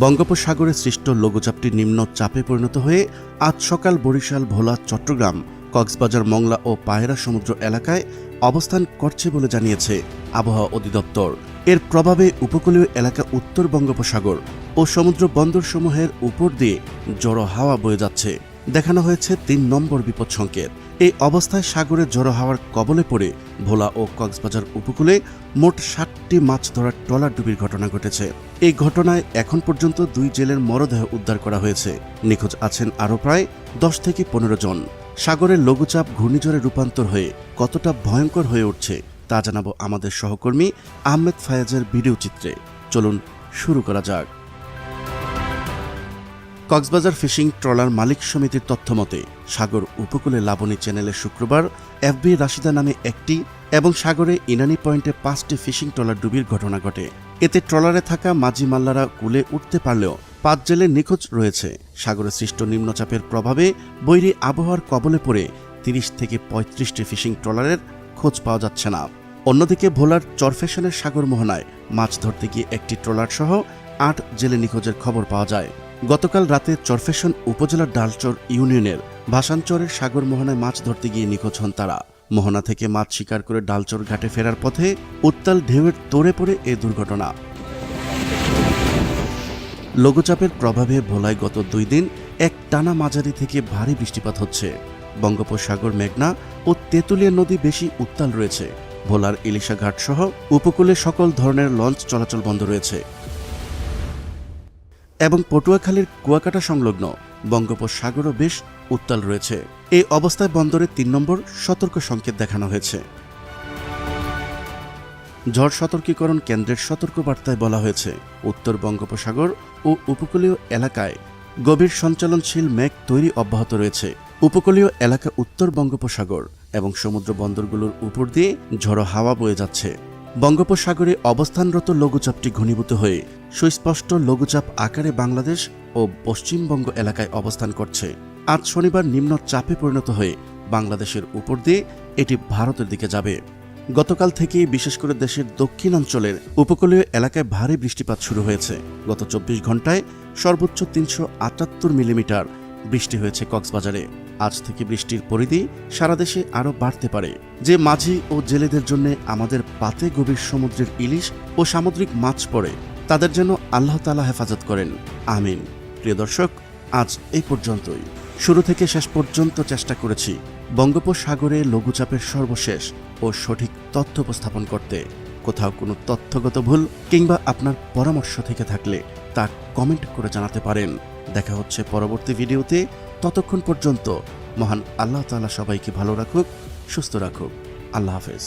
বঙ্গোপসাগরে সৃষ্ট লঘুচাপটি নিম্ন চাপে পরিণত হয়ে আজ সকাল বরিশাল, ভোলা, চট্টগ্রাম, কক্সবাজার, মংলা ও পায়রা সমুদ্র এলাকায় অবস্থান করছে বলে জানিয়েছে আবহাওয়া অধিদপ্তর। এর প্রভাবে উপকূলীয় এলাকা, উত্তর বঙ্গোপসাগর ও সমুদ্র বন্দরসমূহের উপর দিয়ে ঝোড়ো হাওয়া বয়ে যাচ্ছে। দেখানো হয়েছে ৩ নম্বর বিপদ সংকেত। এই অবস্থায় সাগরে ঝোড়ো হাওয়ার কবলে পড়ে ভোলা ও কক্সবাজার উপকূলে মোট ৭টি মাছ ধরার ট্রলার ডুবির ঘটনা ঘটেছে। এই ঘটনায় এখন পর্যন্ত 2 জেলের মরদেহ উদ্ধার করা হয়েছে। নিখোঁজ আছেন আরও প্রায় 10 থেকে 15 জন। সাগরের লঘুচাপ ঘূর্ণিঝড়ে রূপান্তর হয়ে কতটা ভয়ঙ্কর হয়ে উঠছে তা জানাবো আমাদের সহকর্মী আহমেদ ফায়াজের ভিডিও চিত্রে। চলুন শুরু করা যাক। কক্সবাজার ফিশিং ট্রলার মালিক সমিতির তথ্যমতে সাগর উপকূলে লাবণী চ্যানেলে শুক্রবার এফবি রাশিদা নামে একটি এবং সাগরে ইনানি পয়েন্টে 5টি ফিশিং ট্রলার ডুবির ঘটনা ঘটে। এতে ট্রলারে থাকা মাঝি মাল্লারা কুলে উঠতে পারলেও 5 জেলে নিখোঁজ রয়েছে। সাগরে সৃষ্ট নিম্নচাপের প্রভাবে বৈরী আবহাওয়ার কবলে পড়ে 30 থেকে 35টি ফিশিং ট্রলারের খোঁজ পাওয়া যাচ্ছে না। অন্যদিকে ভোলার চরফ্যাশনের সাগর মোহনায় মাছ ধরতে গিয়ে একটি ট্রলার সহ 8 জেলে নিখোঁজের খবর পাওয়া যায়। গতকাল রাতে চরফ্যাশন উপজেলার ডালচর ইউনিয়নের ভাসানচরের সাগর মোহনায় মাছ ধরতে গিয়ে নিখোঁজ হন তারা। মোহনা থেকে মাছ শিকার করে ডালচর ঘাটে ফেরার পথে উত্তাল ঢেউয়ের তোড়ে পড়ে এ দুর্ঘটনা। লঘুচাপের প্রভাবে ভোলায় গত 2 দিন এক টানা মাঝারি থেকে ভারী বৃষ্টিপাত হচ্ছে। বঙ্গোপসাগর, মেঘনা ও তেঁতুলিয়া নদী বেশি উত্তাল রয়েছে। ভোলার ইলিশা ঘাট সহ উপকূলে সকল ধরনের লঞ্চ চলাচল বন্ধ রয়েছে এবং পটুয়াখালীর কুয়াকাটা সংলগ্ন বঙ্গোপসাগরও বেশ উত্তাল রয়েছে। এই অবস্থায় বন্দরে 3 নম্বর সতর্ক সংকেত দেখানো হয়েছে। ঝড় সতর্কীকরণ কেন্দ্রের সতর্কবার্তায় বলা হয়েছে, উত্তর বঙ্গোপসাগর ও উপকূলীয় এলাকায় গভীর সঞ্চালনশীল মেঘ তৈরি অব্যাহত রয়েছে। উপকূলীয় এলাকা, উত্তর বঙ্গোপসাগর এবং সমুদ্র বন্দরগুলোর উপর দিয়ে ঝড়ো হাওয়া বয়ে যাচ্ছে। বঙ্গোপসাগরে অবস্থানরত লঘুচাপটি ঘনীভূত হয়ে সুস্পষ্ট লঘুচাপ আকারে বাংলাদেশ ও পশ্চিমবঙ্গ এলাকায় অবস্থান করছে। আজ শনিবার নিম্ন চাপে পরিণত হয়ে বাংলাদেশের উপর দিয়ে এটি ভারতের দিকে যাবে। গতকাল থেকেই বিশেষ করে দেশের দক্ষিণাঞ্চলের উপকূলীয় এলাকায় ভারী বৃষ্টিপাত শুরু হয়েছে। গত 24 ঘন্টায় সর্বোচ্চ 378 মিলিমিটার বৃষ্টি হয়েছে কক্সবাজারে। আজ থেকে বৃষ্টির পরিধি সারা দেশে আরও বাড়তে পারে। যে মাঝি ও জেলেদের জন্য আমাদের পাতে গভীর সমুদ্রের ইলিশ ও সামুদ্রিক মাছ পড়ে, তাদের যেন আল্লাহ তাআলা হেফাজত করেন, আমিন। প্রিয় দর্শক, আজ এই পর্যন্তই। শুরু থেকে শেষ পর্যন্ত চেষ্টা করেছি বঙ্গোপসাগরে লঘুচাপের সর্বশেষ ও সঠিক তথ্য উপস্থাপন করতে। কোথাও কোনো তথ্যগত ভুল কিংবা আপনার পরামর্শ থেকে থাকলে তা কমেন্ট করে জানাতে পারেন। দেখা হচ্ছে পরবর্তী ভিডিওতে। ততক্ষণ পর্যন্ত মহান আল্লাহ তাআলা সবাইকে ভালো রাখুক, সুস্থ রাখুক। আল্লাহ হাফেজ।